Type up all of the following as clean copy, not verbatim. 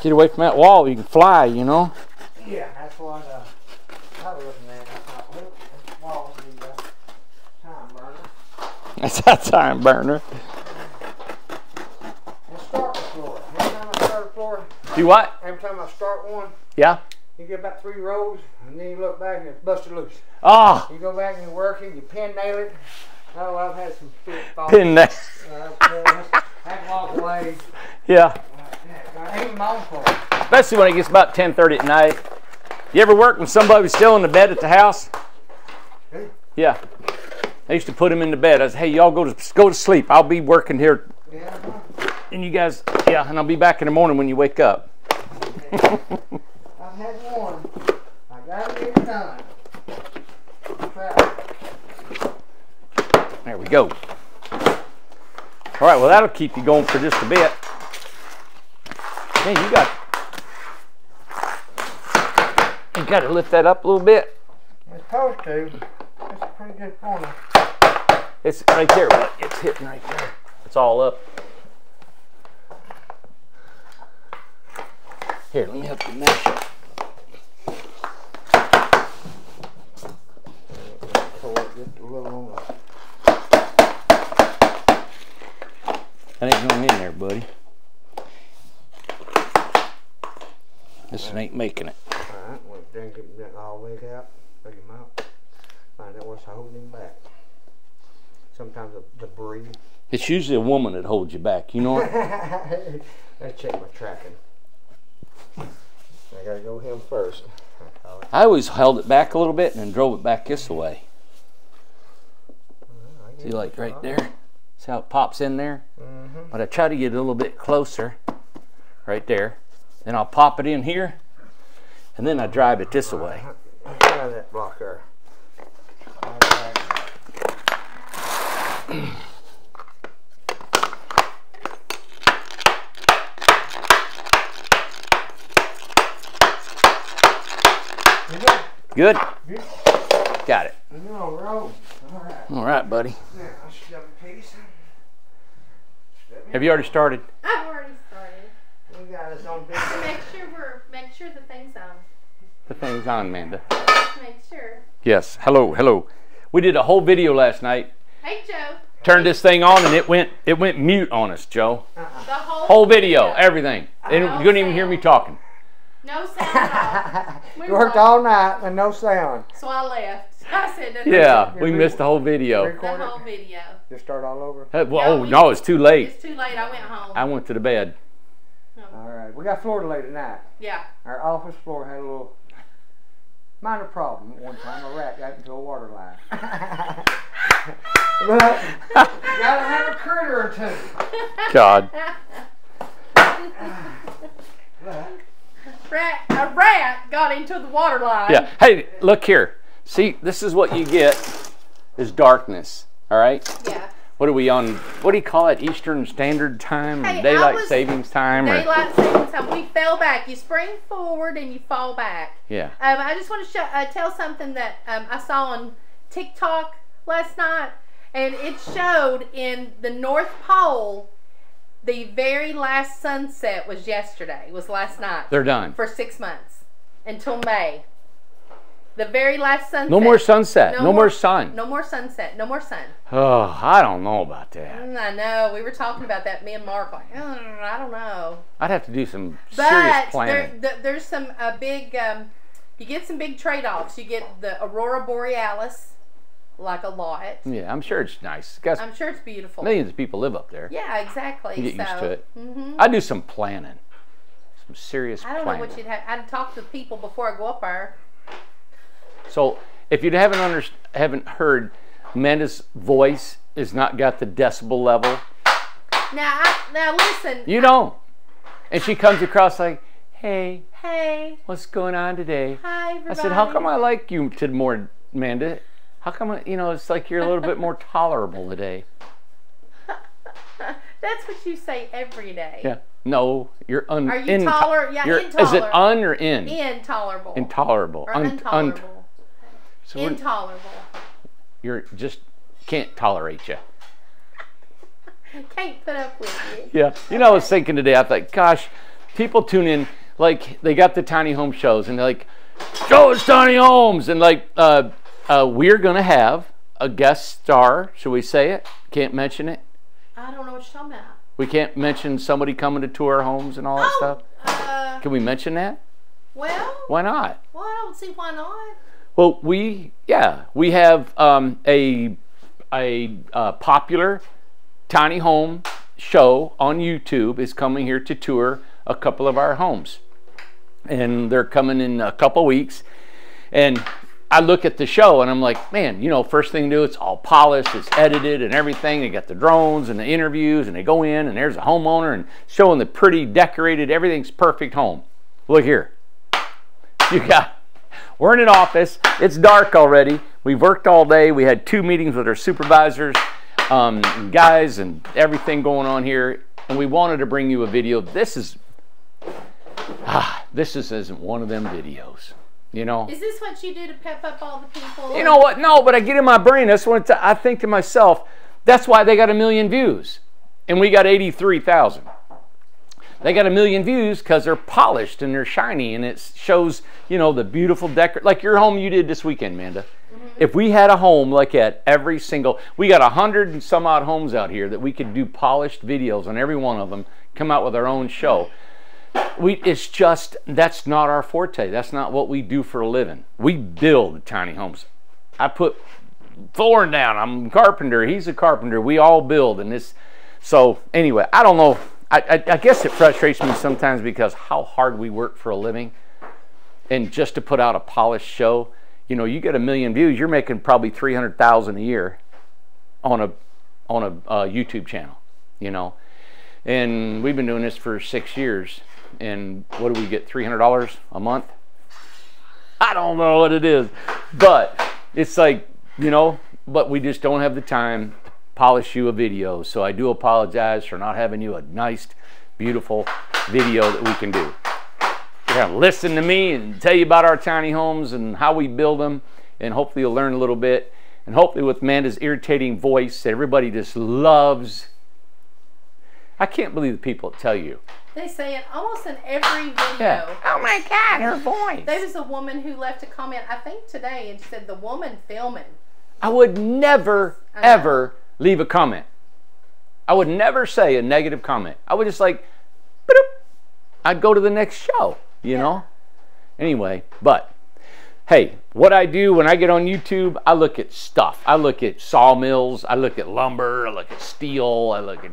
Get away from that wall. You can fly, you know. Yeah, that's what I was looking at. I thought, well, this wall's the time burner. That's that time burner. And start the floor. Every time I start a floor. Do what? Every time I start one. Yeah. You get about 3 rows, and then you look back and it's busted loose. Oh. You go back and you work it, you pin nail it. Oh, I've had some pitfalls. Pin nail. I can walk away. Yeah. I ain't my own fault. Especially when it gets about 10:30 at night. You ever work when somebody was still in the bed at the house? Hey. Yeah. I used to put them in the bed. I said, hey, y'all go to sleep. I'll be working here. Yeah. And you guys, yeah, and I'll be back in the morning when you wake up. I've had one. I got it done. There we go. All right, well, that'll keep you going for just a bit. Man, you got to lift that up a little bit. It's supposed to. It's a pretty good corner. It's right there. It's hitting right there. It's all up. Here, let me help you measure. Just a little longer. That ain't going in there, buddy. This one ain't making it. Alright, well, then get that all the way out. Take him out. Find out what's holding him back. Sometimes the debris. It's usually a woman that holds you back, you know what? Let's check my tracking. I gotta go him first. I always held it back a little bit and then drove it back this way. See, like right there? See how it pops in there? Mm-hmm. But I try to get a little bit closer, right there. Then I'll pop it in here, and then I drive it this way. Try that blocker. Good? Good. Got it. You're on the road. Alright. All right, buddy. Now, I'll shove a piece. Have you already started? I've already started. We got us on video. Make sure the thing's on. The thing's on, Amanda. Make sure. Yes. Hello, hello. We did a whole video last night. Hey, Joe. Turned this thing on and it went mute on us, Joe. The Whole video, everything. And you couldn't even hear me talking. No sound at all. We worked all night and no sound. So I left. I said, Yeah, we missed the whole video. the whole video. Just start all over. Well, no, it's too late. It's too late. I went home. I went to the bed. Alright, we got floor to lay tonight. Yeah. Our office floor had a little minor problem one time. A rat got into a water line. But gotta have a critter or two. God. A rat got into the water line. Yeah. Hey, look here. See, this is what you get is darkness. All right? Yeah. What are we on? What do you call it? Eastern Standard Time or Hey, Daylight Savings Time? Daylight Savings Time. We fell back. You spring forward and you fall back. Yeah. I just want to tell something that I saw on TikTok last night, and it showed in the North Pole, the very last sunset was yesterday, was last night. They're done. For 6 months, until May. The very last sunset. No more sunset. No more sun. No more sunset. No more sun. Oh, I don't know about that. I know. We were talking about that, me and Mark, like, I don't know. I'd have to do some serious planning. But there's some big, you get some big trade-offs. You get the Aurora Borealis, like a lot. Yeah, I'm sure it's nice. Guys, I'm sure it's beautiful. millions of people live up there. Yeah, exactly. You get used to it. Mm-hmm. I do some planning. Some serious planning. I don't know what you'd have. I'd talk to the people before I go up there. So, if you haven't heard, Amanda's voice has not got the decibel level. Now listen. You don't. And she comes across like, hey, what's going on today? Hi, everybody. I said, how come I like you more, Amanda? How come, it's like you're a little bit more tolerable today? That's what you say every day. Yeah. No, you're Are you intolerant? Yeah, intolerant. Is it un or in? Intolerable. Intolerable. Or intolerable. So intolerable. You're just can't tolerate you. Can't put up with you. Yeah. I was thinking today, I thought, gosh, people tune in, like they got the tiny home shows and they're like, show us tiny homes. And like, we're going to have a guest star. Should we say it? Can't mention it? I don't know what you're talking about. We can't mention somebody coming to tour our homes and all that stuff? Can we mention that? Well. Why not? Well, I don't see why not. Well, we have a popular tiny home show on YouTube is coming here to tour a couple of our homes. And they're coming in a couple weeks. And I look at the show and I'm like, man, you know, first thing to do, it's all polished, it's edited and everything. They got the drones and the interviews and they go in and there's a homeowner and showing the pretty decorated, everything's perfect home. Look here. We're in an office. It's dark already. We've worked all day. We had 2 meetings with our supervisors, guys, and everything going on here. And we wanted to bring you a video. This isn't one of them videos. You know? Is this what you do to pep up all the people? You know what? No, but I get in my brain. That's what I think to myself. That's why they got 1 million views, and we got 83,000. They got 1 million views because they're polished and they're shiny, and it shows, you know, the beautiful decor. Like your home you did this weekend, Amanda. Mm-hmm. If we had a home like at every single, we got 100 and some odd homes out here that we could do polished videos on every one of them, come out with our own show. It's just, that's not our forte. That's not what we do for a living. We build tiny homes. I put flooring down. I'm a carpenter. He's a carpenter. We all build. And this, so anyway, I don't know. I guess it frustrates me sometimes because how hard we work for a living. And just to put out a polished show, you know, you get 1 million views, you're making probably 300,000 a year on a YouTube channel, you know. And we've been doing this for 6 years. And what do we get, $300 a month? I don't know what it is, but it's like, you know, but we just don't have the time to polish you a video. So I do apologize for not having you a nice, beautiful video that we can do. You're gonna listen to me and tell you about our tiny homes and how we build them, and hopefully you'll learn a little bit. And hopefully with Amanda's irritating voice that everybody just loves. I can't believe the people that tell you. They say it almost in every video. Yeah. Oh my God, her voice. There was a woman who left a comment, I think today, and said the woman filming. I would never, ever leave a comment. I would never say a negative comment. I would just like, I'd go to the next show, you know? Anyway, but hey, what I do when I get on YouTube, I look at stuff. I look at sawmills, I look at lumber, I look at steel, I look at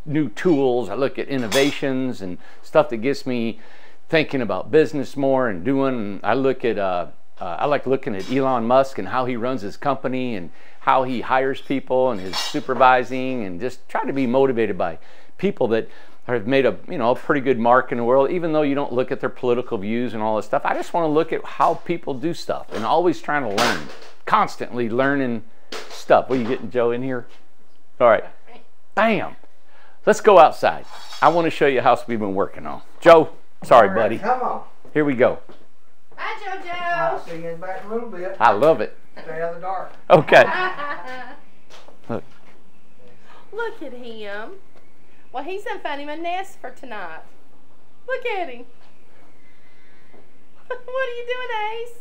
new tools, I look at innovations and stuff that gets me thinking about business more and doing. I look at I like looking at Elon Musk and how he runs his company and how he hires people and his supervising, and just try to be motivated by people that have made a, you know, a pretty good mark in the world, even though you don't look at their political views and all this stuff. I just want to look at how people do stuff and always trying to learn, constantly learning stuff. What are you getting, Joe, in here? All right, bam. Let's go outside. I want to show you a house we've been working on. Joe, sorry, buddy. Come on. Here we go. Hi, JoJo. I'll see you back a little bit. I love it. Stay out of the dark. Okay. Look. Look at him. Well, he's done found him a nest for tonight. Look at him. What are you doing, Ace?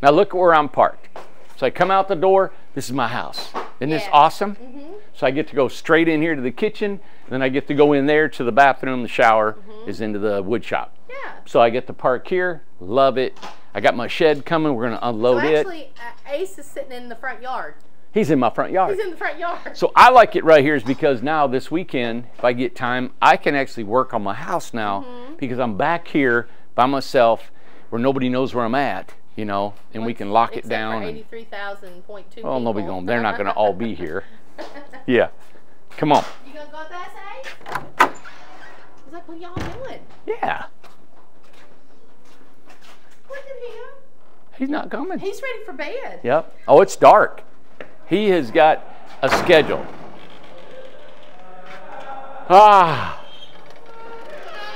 Now look at where I'm parked. So I come out the door. This is my house. Isn't this awesome? Mm-hmm. So I get to go straight in here to the kitchen, and then I get to go in there to the bathroom. The shower is into the wood shop. Yeah. So I get to park here. Love it. I got my shed coming. We're going to unload it. Actually, Ace is sitting in the front yard. He's in my front yard. He's in the front yard. So I like it right here is because now this weekend, if I get time, I can actually work on my house now because I'm back here by myself where nobody knows where I'm at, you know, and we can lock it down. For 83,000.2 well, nobody going. They're not going to all be here. Yeah. Come on. You going to go with us, Ace? I was like, what y'all doing? Yeah. Look at him. He's not coming. He's ready for bed. Yep. Oh, it's dark. He has got a schedule.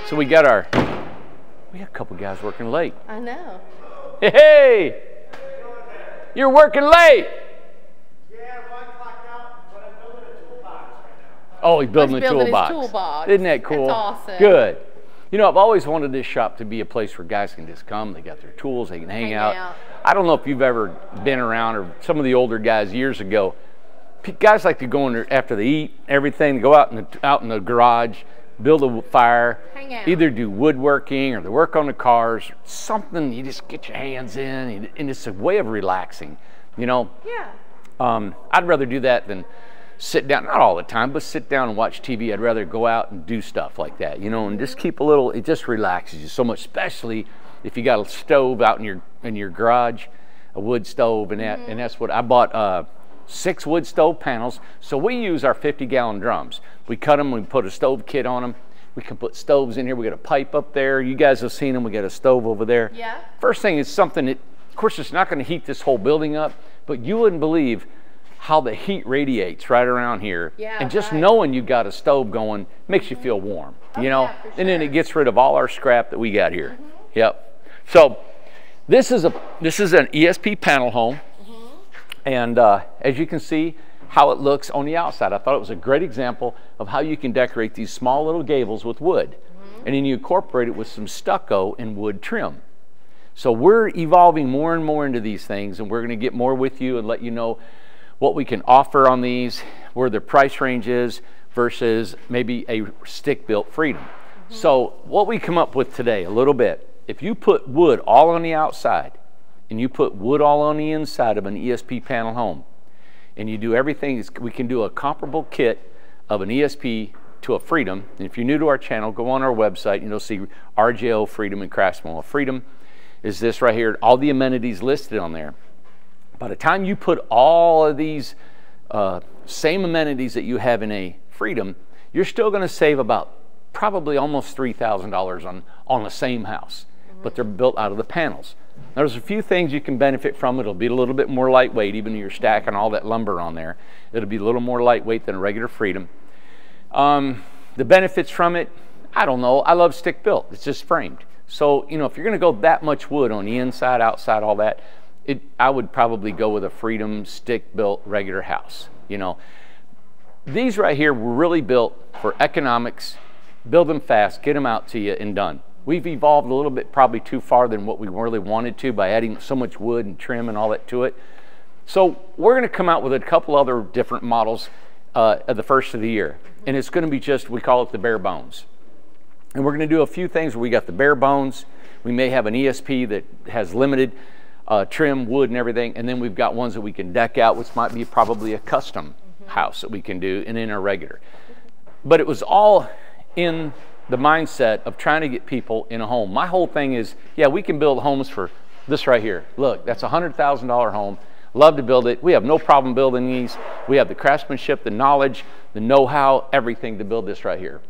So we got a couple guys working late. I know. Hey, you're working late. Yeah, well, I clocked out, but I'm building a toolbox right now. Oh, he's building a toolbox. His toolbox. Isn't that cool? That's awesome. Good. You know, I've always wanted this shop to be a place where guys can just come. They got their tools. They can hang out. I don't know if you've ever been around, or some of the older guys years ago. Guys like to go in there after they eat everything. Go out in the garage, build a fire, hang out. Either do woodworking or they work on the cars. Something you just get your hands in, and it's a way of relaxing. You know. Yeah. I'd rather do that than sit down, not all the time, but sit down and watch TV. I'd rather go out and do stuff like that, you know, and just keep a little, it just relaxes you so much, especially if you got a stove out in your garage, a wood stove, and that, and that's what I bought, 6 wood stove panels. So we use our 50-gallon drums. We cut them, we put a stove kit on them. We can put stoves in here. We got a pipe up there. You guys have seen them. We got a stove over there. Yeah. First thing is something that, of course, it's not going to heat this whole building up, but you wouldn't believe how the heat radiates right around here. Yeah, and just knowing you got a stove going makes you feel warm, you know? Yeah, for sure. And then it gets rid of all our scrap that we got here. Yep. So this is an Esp Panel Home. And as you can see how it looks on the outside, I thought it was a great example of how you can decorate these small little gables with wood. And then you incorporate it with some stucco and wood trim. So we're evolving more and more into these things, and we're going to get more with you and let you know what we can offer on these, where the price range is versus maybe a stick-built Freedom. So what we come up with today a little bit, if you put wood all on the outside and you put wood all on the inside of an Esp Panel Home, and you do everything, we can do a comparable kit of an Esp to a Freedom. And if you're new to our channel, go on our website and you'll see RJO, Freedom, and Craftsman. Freedom is this right here, all the amenities listed on there. By the time you put all of these same amenities that you have in a Freedom, you're still going to save about probably almost $3,000 on the same house, but they're built out of the panels. Now, there's a few things you can benefit from. It'll be a little bit more lightweight, even if you're stacking all that lumber on there. It'll be a little more lightweight than a regular Freedom. The benefits from it, I don't know. I love stick built. It's just framed. So, you know, if you're going to go that much wood on the inside, outside, all that, I would probably go with a Freedom stick-built regular house. You know, these right here were really built for economics. Build them fast, get them out to you, and done. We've evolved a little bit, probably too far than what we really wanted to by adding so much wood and trim and all that to it. So we're going to come out with a couple other different models at the first of the year, and it's going to be just, we call it the bare bones. And we're going to do a few things where we got the bare bones. We may have an Esp that has limited trim, wood, and everything, and then we've got ones that we can deck out, which might be probably a custom house that we can do, and in a regular. But it was all in the mindset of trying to get people in a home. My whole thing is, yeah, we can build homes for this right here. Look, that's a $100,000 home. Love to build it. We have no problem building these. We have the craftsmanship, the knowledge, the know-how, everything to build this right here.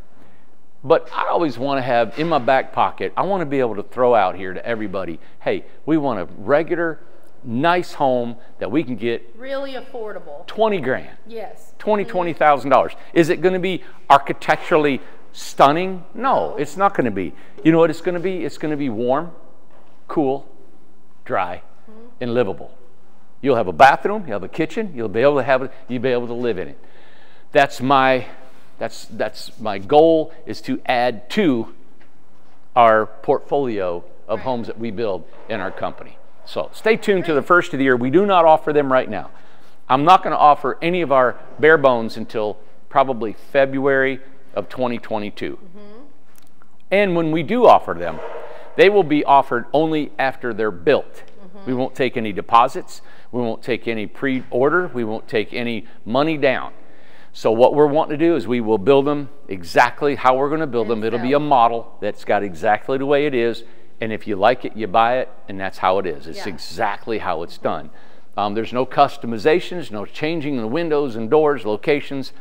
But I always want to have in my back pocket, I want to be able to throw out here to everybody, hey, we want a regular, nice home that we can get really affordable. 20 grand. Yes. $20,000. Is it going to be architecturally stunning? No, it's not going to be. You know what it's going to be? It's going to be warm, cool, dry, and livable. You'll have a bathroom, you'll have a kitchen, you'll be able to live in it. That's my goal, is to add to our portfolio of homes that we build in our company. So stay tuned to the first of the year. We do not offer them right now. I'm not going to offer any of our bare bones until probably February of 2022. And when we do offer them, they will be offered only after they're built. We won't take any deposits. We won't take any pre-order. We won't take any money down. So what we're wanting to do is we will build them exactly how we're going to build them. It'll be a model that's got exactly the way it is. And if you like it, you buy it, and that's how it is. It's exactly how it's done. There's no customizations, no changing the windows and doors, locations,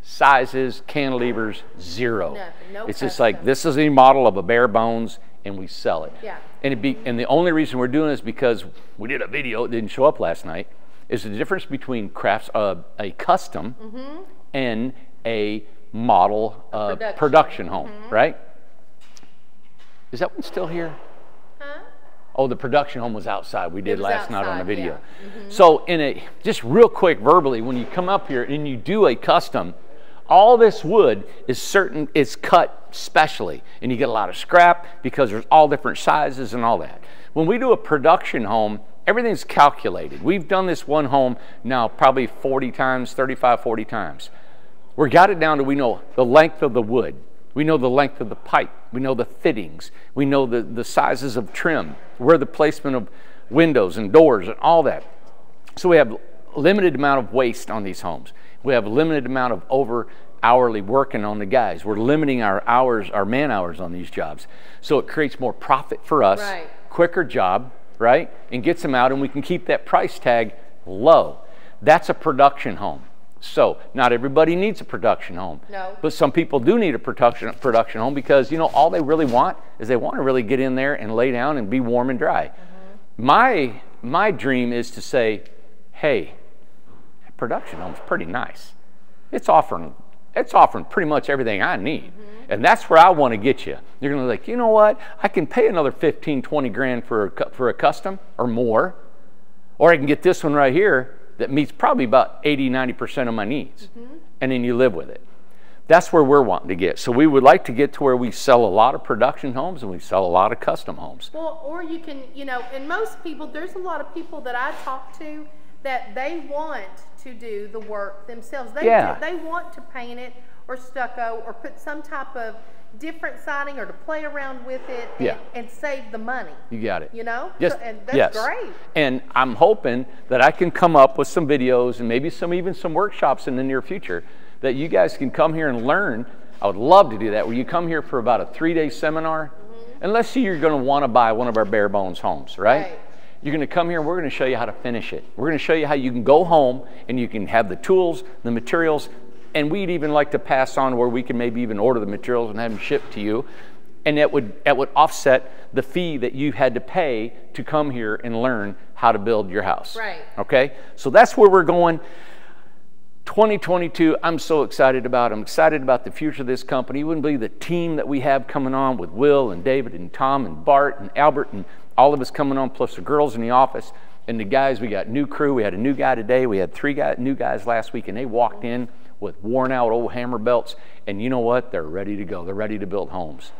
sizes, cantilevers, zero. No it's just like, this is a model of a bare bones, and we sell it. Yeah. And the only reason we're doing this is because we did a video, it didn't show up last night, is the difference between a custom and a model production home, right? Is that one still here? Huh? Oh, the production home was outside. We did last night on the video. Yeah. So just real quick verbally, when you come up here and you do a custom, All this wood is cut specially, and you get a lot of scrap because there's all different sizes and all that. When we do a production home, everything's calculated. We've done this one home now probably 40 times, 35, 40 times. We got it down to we know the length of the wood. We know the length of the pipe. We know the fittings. We know the sizes of trim, where the placement of windows and doors and all that. So we have a limited amount of waste on these homes. We have a limited amount of hourly working on the guys. We're limiting our hours, our man hours on these jobs. So it creates more profit for us, right. Quicker job, right? And gets them out, and we can keep that price tag low. That's a production home. So not everybody needs a production home. No. But some people do need a production home because, you know, all they really want is they want to really get in there and lay down and be warm and dry. Mm-hmm. My dream is to say, hey, production home's pretty nice. It's offering pretty much everything I need. Mm-hmm. And that's where I want to get you. You're going to be like, you know what? I can pay another 15, 20 grand for a custom or more. Or I can get this one right here that meets probably about 80, 90% of my needs. Mm-hmm. And then you live with it. That's where we're wanting to get. So we would like to get to where we sell a lot of production homes and we sell a lot of custom homes. Well, or you can, you know, and most people, there's a lot of people that I talk to that they want to do the work themselves. They want to paint it or stucco or put some type of different siding or to play around with it and save the money. You got it. You know? Yes. So, and that's great. And I'm hoping that I can come up with some videos and maybe even some workshops in the near future that you guys can come here and learn. I would love to do that, where you come here for about a 3-day seminar, unless you're going to want to buy one of our bare bones homes, right? You're going to come here and we're going to show you how to finish it. We're going to show you how you can go home and you can have the tools, the materials, and we'd even like to pass on where we can maybe even order the materials and have them shipped to you. And that would offset the fee that you had to pay to come here and learn how to build your house. Right. Okay? So that's where we're going. 2022, I'm so excited about. I'm excited about the future of this company. You wouldn't believe the team that we have coming on with Will and David and Tom and Bart and Albert and all of us coming on, plus the girls in the office and the guys. We got new crew. We had a new guy today. We had 3 new guys last week, and they walked in with worn out old hammer belts, and you know what? They're ready to go. They're ready to build homes.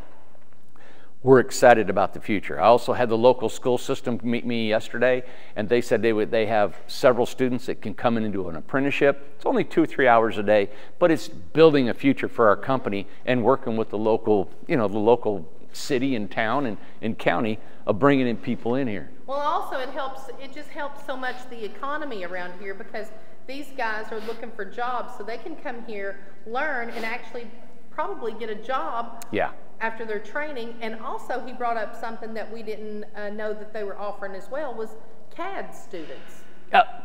We're excited about the future. I also had the local school system meet me yesterday, and they said they have several students that can come in and do an apprenticeship. It's only 2 or 3 hours a day, but it's building a future for our company and working with the local, you know, the local city and town and county of bringing in people in here. Well, also it just helps so much the economy around here, because these guys are looking for jobs, so they can come here, learn, and actually probably get a job after their training. And also he brought up something that we didn't know that they were offering as well, was CAD students.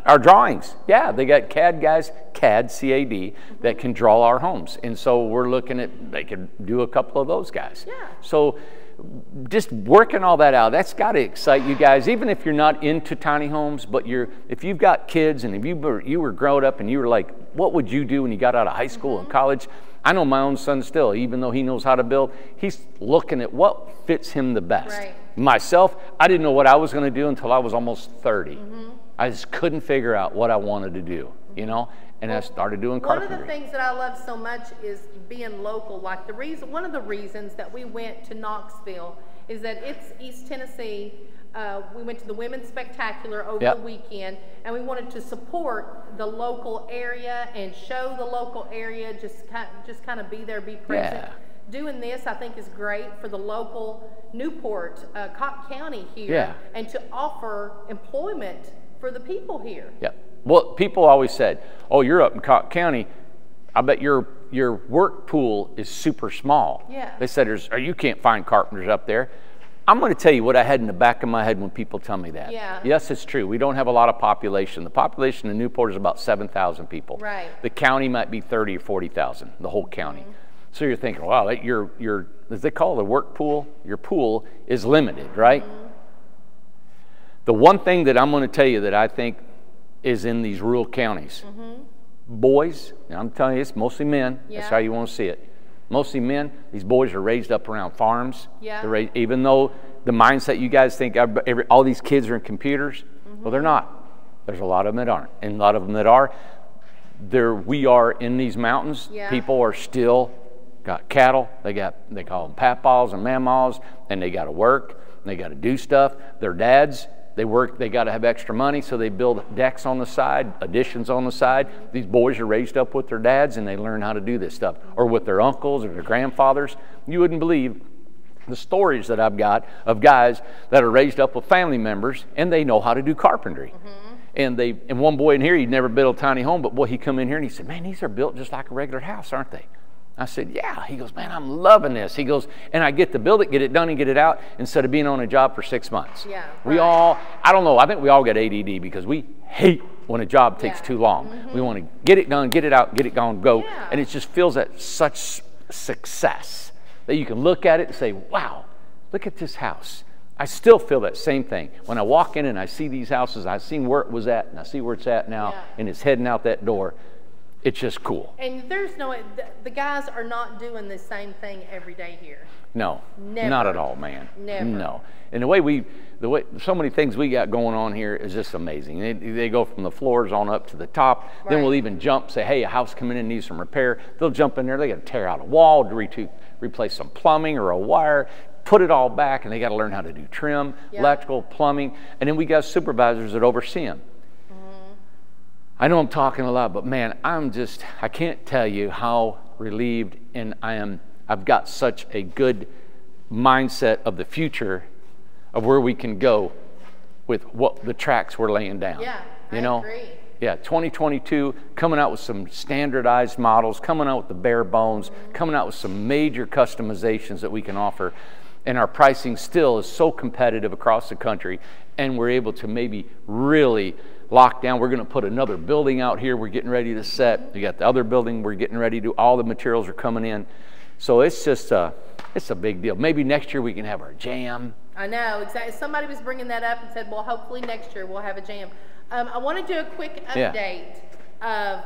Our drawings, they got CAD guys, CAD, C-A-D, that can draw our homes. And so we're looking at, they could do a couple of those guys. Yeah. So just working all that out, that's got to excite you guys, even if you're not into tiny homes, but if you've got kids and if you were growing up and you were like, what would you do when you got out of high school and college? I know my own son still, even though he knows how to build, he's looking at what fits him the best. Right. Myself, I didn't know what I was going to do until I was almost 30. I just couldn't figure out what I wanted to do, you know, and I started doing carpentry. One of the things that I love so much is being local. Like one of the reasons that we went to Knoxville is that it's East Tennessee. We went to the Women's Spectacular over the weekend, and we wanted to support the local area and show the local area, just kind of be there, be present. Yeah. Doing this, I think, is great for the local Newport, Cotton County here, and to offer employment for the people here. Yeah. Well, people always said, "Oh, you're up in Cotton County. I bet your work pool is super small." Yeah. They said, "You can't find carpenters up there." I'm going to tell you what I had in the back of my head when people tell me that. Yeah. Yes, it's true. We don't have a lot of population. The population in Newport is about 7,000 people. Right. The county might be 30 or 40,000, the whole county. So you're thinking, wow, your as they call it, the work pool, your pool is limited, right? The one thing that I'm going to tell you that I think is in these rural counties, boys, and I'm telling you, it's mostly men. That's how you want to see it. Mostly men. These boys are raised up around farms. Yeah. They're raised, even though the mindset you guys think all these kids are in computers, well, they're not. There's a lot of them that aren't, and a lot of them that are, we are in these mountains. Yeah. People are still got cattle. They call them papaws and mamaws, and they got to work. And they got to do stuff. Their dads, they work. They got to have extra money, so they build decks on the side, additions on the side. These boys are raised up with their dads, and they learn how to do this stuff, or with their uncles or their grandfathers. You wouldn't believe the stories that I've got of guys that are raised up with family members, and they know how to do carpentry. And one boy in here, he'd never built a tiny home, but boy, he come in here and he said, man, these are built just like a regular house, aren't they? I said, yeah. He goes, man, I'm loving this. He goes, and I get to build it, get it done, and get it out instead of being on a job for 6 months. Yeah, We all, I don't know, I think we all get ADD because we hate when a job takes too long. We want to get it done, get it out, get it gone, go. Yeah. And it just feels that such success that you can look at it and say, wow, look at this house. I still feel that same thing. When I walk in and I see these houses, I've seen where it was at, and I see where it's at now, and it's heading out that door. It's just cool. And there's no, the guys are not doing the same thing every day here. No, Never. not at all, man. Never. No. And the way so many things we got going on here is just amazing. They go from the floors on up to the top. Right. Then we'll even jump, say, hey, a house coming in needs some repair. They'll jump in there. They got to tear out a wall, replace some plumbing or a wire, put it all back, and they got to learn how to do trim, electrical, plumbing, and then we got supervisors that oversee them. I know I'm talking a lot, but man, I can't tell you how relieved and I've got such a good mindset of the future of where we can go with what the tracks we're laying down. Yeah, I agree. Yeah, 2022, coming out with some standardized models, coming out with the bare bones, coming out with some major customizations that we can offer. And our pricing still is so competitive across the country, and we're able to maybe really lock down. We're going to put another building out here. We're getting ready to set. We got the other building. We're getting ready to do. All the materials are coming in. So it's just it's a big deal. Maybe next year we can have our jam. I know, exactly. Somebody was bringing that up and said, well, hopefully next year we'll have a jam. I want to do a quick update of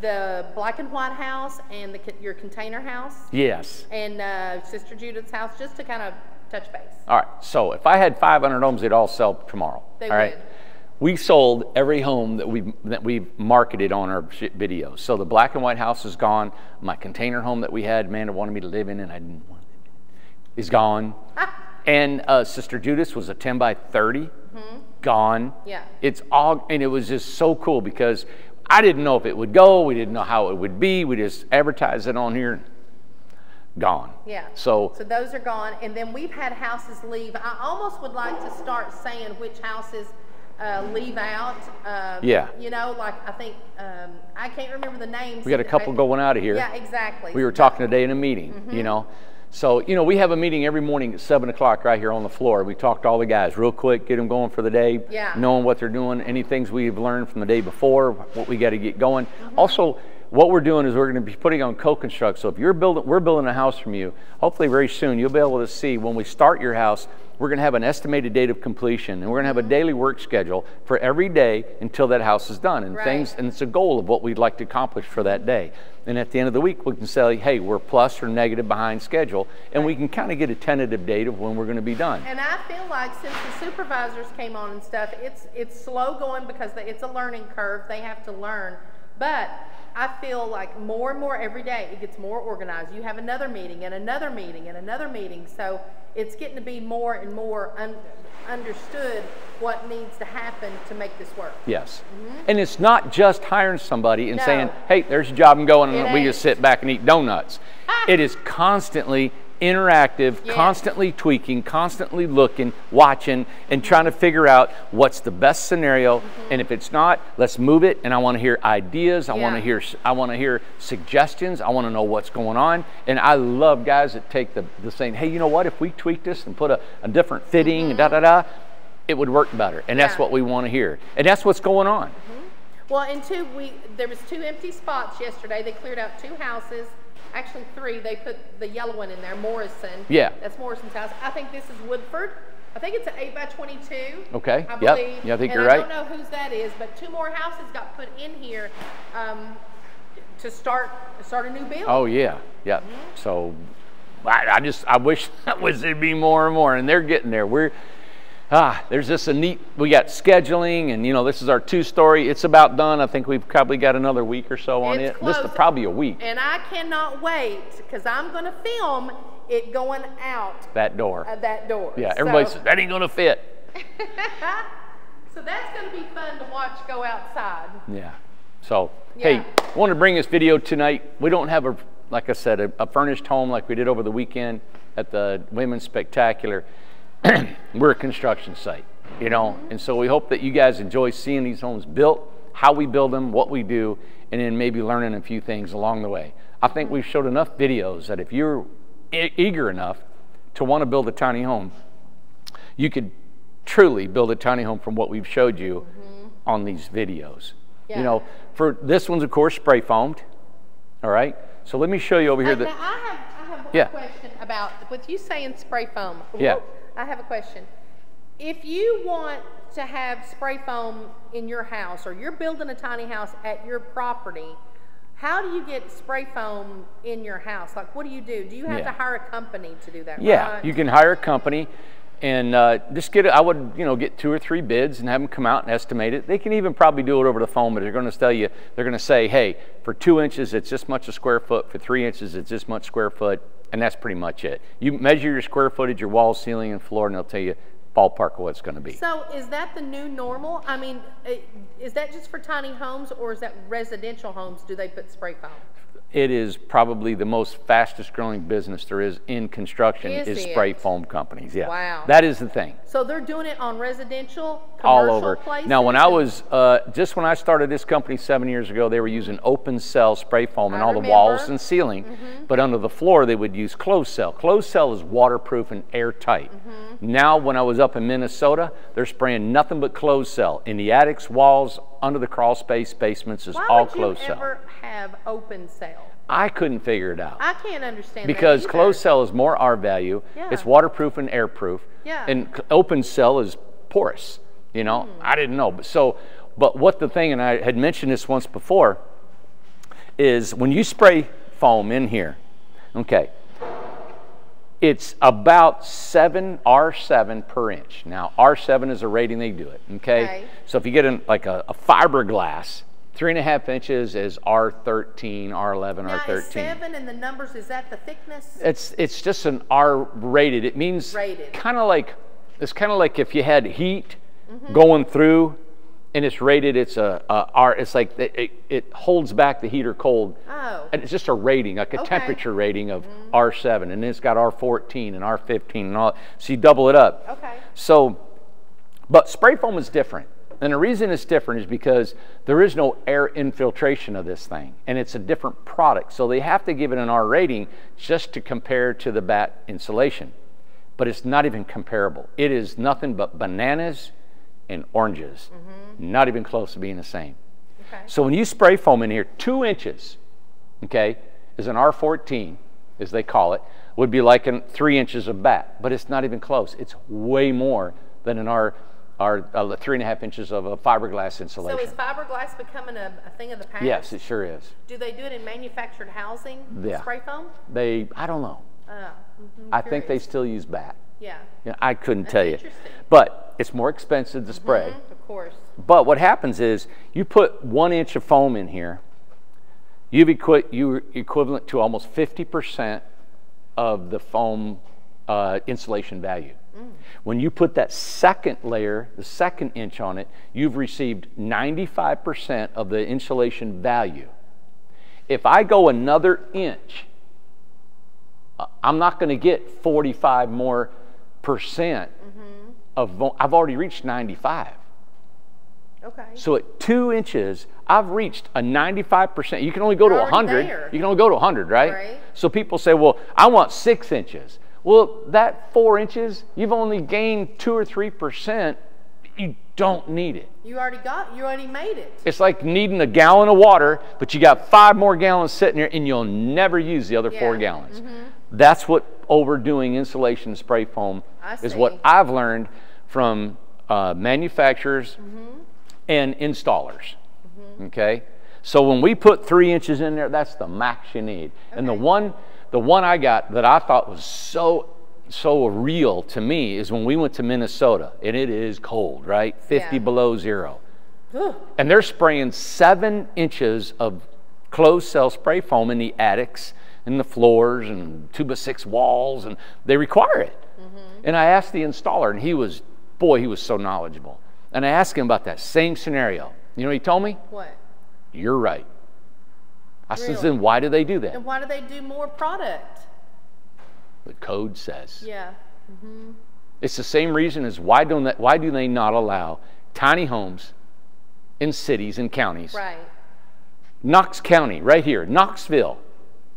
the black and white house and your container house. Yes. And Sister Judith's house, just to kind of touch base. All right. So if I had 500 homes, they'd all sell tomorrow. They all right. would. We sold every home that we've marketed on our videos. So the black and white house is gone. My container home that we had, Amanda wanted me to live in, and I didn't want to live in, is gone. And Sister Judith's was a 10 by 30, gone. Yeah. It's all, and it was just so cool because I didn't know if it would go. We didn't know how it would be. We just advertised it on here. Gone. Yeah. So those are gone. And then we've had houses leave. I almost would like to start saying which houses leave out. Yeah. You know, like I think, I can't remember the names. we got a couple going out of here. Yeah, exactly. We were talking today in a meeting, you know. So, you know, we have a meeting every morning at 7 o'clock right here on the floor. We talk to all the guys real quick, get them going for the day, knowing what they're doing, any things we've learned from the day before, what we got to get going. Also, what we're doing is we're going to be putting on co-construct. So if we're building a house from you, hopefully very soon you'll be able to see when we start your house, we're going to have an estimated date of completion, and we're going to have a daily work schedule for every day until that house is done, and and it's a goal of what we'd like to accomplish for that day. And at the end of the week, we can say, hey, we're plus or negative behind schedule, and we can kind of get a tentative date of when we're going to be done. And I feel like since the supervisors came on and stuff, it's slow going because it's a learning curve. They have to learn. But I feel like more and more every day it gets more organized. You have another meeting and another meeting and another meeting. So it's getting to be more and more understood what needs to happen to make this work. Yes. And it's not just hiring somebody and saying, hey, there's a job and going, and we just sit back and eat donuts. It is constantly interactive, constantly tweaking, constantly looking, watching, and trying to figure out what's the best scenario. And if it's not, let's move it. And I want to hear ideas. I want to hear suggestions. I want to know what's going on. And I love guys that take the saying, hey, you know what? If we tweak this and put a different fitting, it would work better. And that's what we want to hear. And that's what's going on. Well, and there was 2 empty spots yesterday. They cleared out 2 houses. Actually 3, they put the yellow one in there, Morrison. Yeah. That's Morrison's house. I think this is Woodford. I think it's an 8 by 22. Okay. I believe. Yep. Yeah, I think and you're right. I don't know whose that is, but 2 more houses got put in here to start a new build. Oh yeah. Yeah. So I wish that it'd be more and more, and they're getting there. There's just a neat, we got scheduling, and you know, this is our 2-story. It's about done. I think we've probably got another week or so on it. Close. This is probably a week. And I cannot wait, because I'm going to film it going out. That door. That door. Yeah, everybody says, that ain't going to fit. So that's going to be fun to watch go outside. Yeah. So, hey, I wanted to bring this video tonight. We don't have, like I said, a furnished home like we did over the weekend at the Women's Spectacular. We're a construction site, you know, and so we hope that you guys enjoy seeing these homes built, how we build them, what we do, and then maybe learning a few things along the way. I think we've showed enough videos that if you're eager enough to want to build a tiny home, you could truly build a tiny home from what we've showed you on these videos. You know, for this one's of course spray foamed. All right, so let me show you over here. Now I have one question about with you saying spray foam. Yeah. I have a question. If you want to have spray foam in your house, or you're building a tiny house at your property, how do you get spray foam in your house? Like, what do you do? Do you have to hire a company to do that? Yeah, right? you can hire a company. And just get it. I would, you know, get 2 or 3 bids and have them come out and estimate it. They can even probably do it over the phone, but they're going to tell you, they're going to say, hey, for 2 inches, it's this much a square foot. For 3 inches, it's this much square foot. And that's pretty much it. You measure your square footage, your wall, ceiling, and floor, and they'll tell you ballpark of what it's going to be. So is that the new normal? I mean, is that just for tiny homes, or is that residential homes? Do they put spray foam? It is probably the most fastest growing business there is in construction is spray foam companies. Yeah. Wow. That is the thing. So they're doing it on residential, commercial all over. places? Now, when I was, just when I started this company 7 years ago, they were using open cell spray foam in all the walls and ceiling, but under the floor they would use closed cell. Closed cell is waterproof and airtight. Now, when I was up in Minnesota, they're spraying nothing but closed cell. In the attics, walls, under the crawl space, basements is all closed cell. Why would you ever have open cell? I couldn't figure it out. I can't understand because that either. Closed cell is more R value. It's waterproof and airproof. And open cell is porous. You know, I didn't know. But what the thing, and I had mentioned this once before, is when you spray foam in here, okay, it's about R7 per inch. Now, R7 is a rating they do it, okay? So if you get like a fiberglass, 3.5 inches is R13, R11, now, R13. Is 7 and the numbers, is that the thickness? It's just an R rated. It means kind of like, it's kind of like if you had heat going through and it's rated, it's a R, it's like it holds back the heat or cold. Oh. And it's just a rating, like a temperature rating of R7, and then it's got R14 and R15 and all, so you double it up. Okay. So, but spray foam is different. And the reason it's different is because there is no air infiltration of this thing, and it's a different product. So they have to give it an R rating just to compare to the batt insulation. But it's not even comparable. It is nothing but bananas and oranges. Not even close to being the same. Okay. So when you spray foam in here, 2 inches, okay, is an R14, as they call it, would be like 3 inches of batt, but it's not even close. It's way more than an R 3.5 inches of a fiberglass insulation. So is fiberglass becoming a thing of the past? Yes, it sure is. Do they do it in manufactured housing? Spray foam? I don't know. I think they still use batt. Yeah. I couldn't tell you. But it's more expensive to spray. Of course. But what happens is you put 1 inch of foam in here, you're equivalent to almost 50% of the foam insulation value. When you put that second layer, the second inch on it, you've received 95% of the insulation value. If I go another inch, I'm not going to get 45 more percent of, I've already reached 95. Okay. So at 2 inches, I've reached a 95%. You can only go to 100. You can only go to 100, right? So people say, well, I want 6 inches. Well, that 4 inches, you've only gained 2 or 3%. You don't need it. You already made it. It's like needing a gallon of water, but you got 5 more gallons sitting there, and you'll never use the other 4 gallons. That's what overdoing insulation spray foam is, what I've learned from manufacturers and installers. Okay, so when we put 3 inches in there, that's the max you need. And the one I got that I thought was so so real to me is when we went to Minnesota, and it is cold, right? 50 below zero. Ugh. And they're spraying 7 inches of closed cell spray foam in the attics and the floors and 2x6 walls, and they require it. And I asked the installer, and he was so knowledgeable. And I asked him about that same scenario. You know what he told me? What? You're right. I said, Really? then why do they do that? And why do they do more product? The code says. Yeah. It's the same reason as why do they not allow tiny homes in cities and counties? Right. Knox County, right here, Knoxville,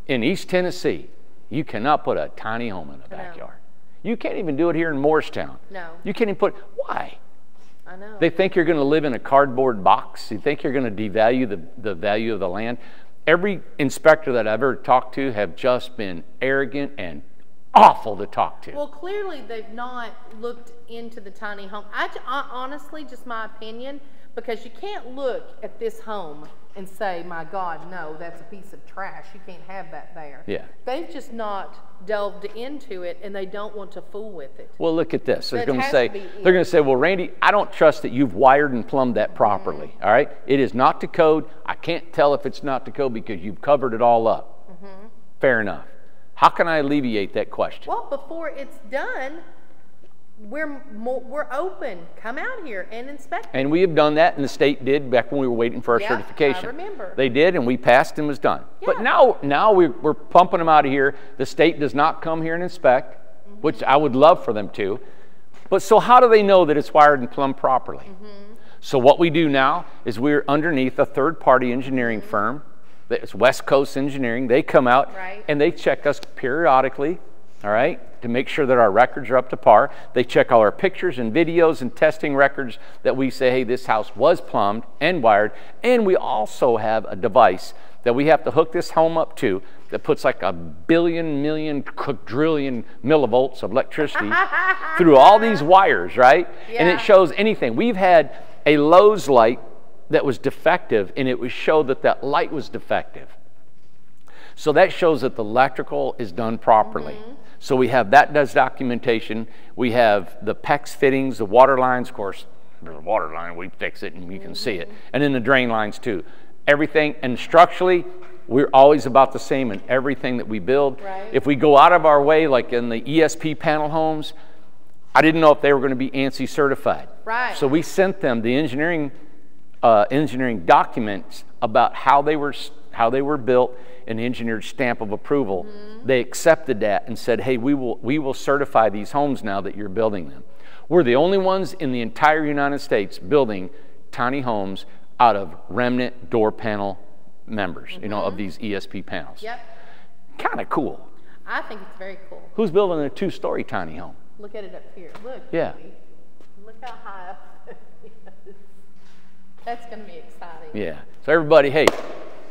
in East Tennessee, you cannot put a tiny home in the backyard. You can't even do it here in Morristown. No. You can't even put, why? I know. They think you're going to live in a cardboard box. You think you're going to devalue the value of the land. Every inspector that I've ever talked to have just been arrogant and awful to talk to. Well, clearly they've not looked into the tiny home. I honestly, just my opinion, because you can't look at this home and say, my God, no, that's a piece of trash. You can't have that there. Yeah. They've just not delved into it, and they don't want to fool with it. Well, look at this. They're That going to has say, to be they're going to say, well, Randy, I don't trust that you've wired and plumbed that properly. All right, it is not to code. I can't tell if it's not to code because you've covered it all up. Fair enough. How can I alleviate that question? Well, before it's done, we're open. Come out here and inspect it. And we have done that, and the state did back when we were waiting for our Yeah, certification. I remember. They did, and we passed and was done. Yeah. But now we're pumping them out of here. The state does not come here and inspect, which I would love for them to. But so how do they know that it's wired and plumbed properly? So what we do now is we're underneath a third-party engineering firm. It's West Coast Engineering. They come out and they check us periodically, all right, to make sure that our records are up to par. They check all our pictures and videos and testing records that we say, hey, this house was plumbed and wired. And we also have a device that we have to hook this home up to that puts like 1 billion, million, quadrillion millivolts of electricity through all these wires, right? And it shows anything. We've had a Lowe's light that was defective, and it would show that that light was defective. So that shows that the electrical is done properly. So we have that documentation. We have the PEX fittings, the water lines. Of course, there's a water line, we fix it and you can see it. And then the drain lines too. Everything, and structurally, we're always about the same in everything that we build. If we go out of our way, like in the Esp Panel Homes, I didn't know if they were going to be ANSI certified. So we sent them the engineering documents about how they were built, an engineered stamp of approval. They accepted that and said, hey, we will certify these homes now that you're building them. We're the only ones in the entire United States building tiny homes out of remnant door panel members, you know, of these Esp panels. Kind of cool. I think it's very cool. Who's building a 2-story tiny home? Look at it up here. Look. Yeah. Baby. Look how high up it is. That's going to be exciting. Yeah. So everybody, hey,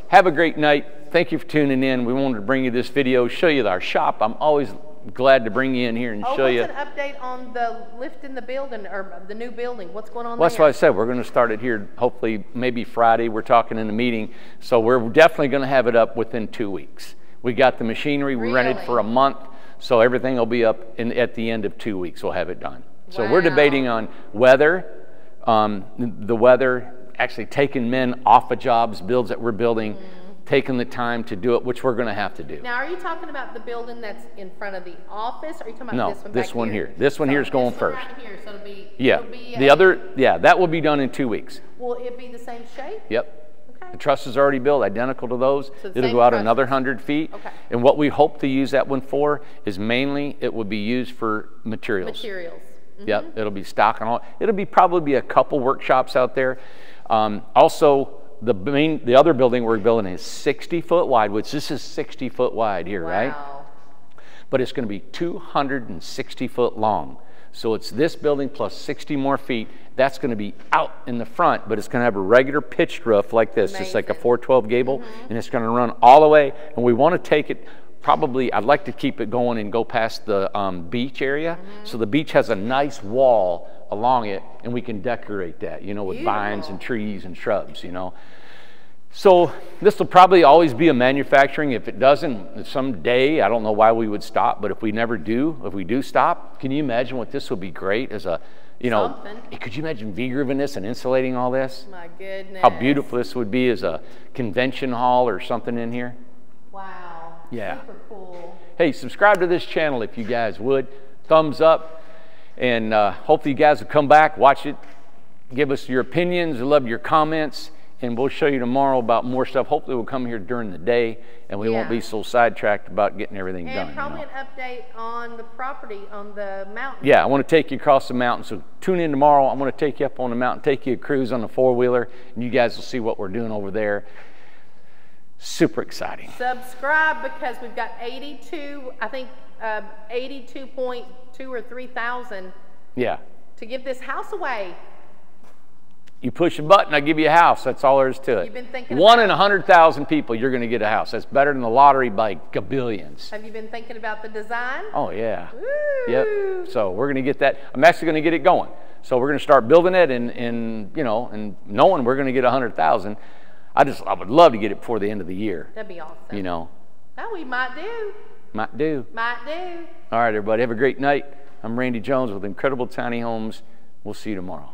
have a great night. Thank you for tuning in. We wanted to bring you this video, show you our shop. I'm always glad to bring you in here and show you. What's an update on the lift in the building, or the new building? What's going on Well, that's there? what I said. We're going to start it here, hopefully, maybe Friday. We're talking in the meeting. So we're definitely going to have it up within 2 weeks. We got the machinery. We rented for a month. So everything will be up at the end of 2 weeks. We'll have it done. So we're debating on weather, the weather, actually taking men off of jobs, builds that we're building, taking the time to do it, which we're going to have to do. Now, are you talking about the building that's in front of the office, or are you talking about this one back this one here? here. This one here is going this one first. Right here, so it'll be, Yeah. it'll be The other, yeah, that will be done in 2 weeks. Will it be the same shape? Yep. Okay. The truss is already built, identical to those. So the It'll same go out trusses. another 100 feet. Okay. And what we hope to use that one for is mainly it will be used for materials. Materials. Yep, it'll be stock and all. It'll be probably a couple workshops out there. Also, the other building we're building is 60-foot wide, which this is 60-foot wide here, right? But it's going to be 260 foot long. So it's this building plus 60 more feet. That's going to be out in the front, but it's going to have a regular pitched roof like this. It's like a 412 gable, and it's going to run all the way. And we want to take it, probably, I'd like to keep it going and go past the beach area. So the beach has a nice wall along it, and we can decorate that, you know, with vines and trees and shrubs, you know. So this will probably always be a manufacturing. If it doesn't, someday, I don't know why we would stop, but if we do stop, can you imagine what this would be great as a, you know, Something. could you imagine V-grooving this and insulating all this? My goodness. How beautiful this would be as a convention hall or something in here. Wow. Yeah. Super cool. Hey, subscribe to this channel if you guys would. Thumbs up. And hopefully you guys will come back, watch it, give us your opinions. I love your comments. And we'll show you tomorrow about more stuff. Hopefully we'll come here during the day and we won't be so sidetracked about getting everything done. And probably an update on the property on the mountain. Yeah, I want to take you across the mountain. So tune in tomorrow. I'm going to take you up on the mountain, take you a cruise on the four-wheeler, and you guys will see what we're doing over there. Super exciting. Subscribe because we've got 82, I think 82.2 or 3,000 Yeah. to give this house away. You push a button, I give you a house. That's all there is to it. You've been thinking One about- in 100,000 people, you're going to get a house. That's better than the lottery by billions. Have you been thinking about the design? Oh, yeah. Woo! Yep. So we're going to get that. I'm actually going to get it going. So we're going to start building it and you know, and knowing we're going to get 100,000. I would love to get it before the end of the year. That'd be awesome. You know. That we might do. Might do. Might do. All right, everybody. Have a great night. I'm Randy Jones with Incredible Tiny Homes. We'll see you tomorrow.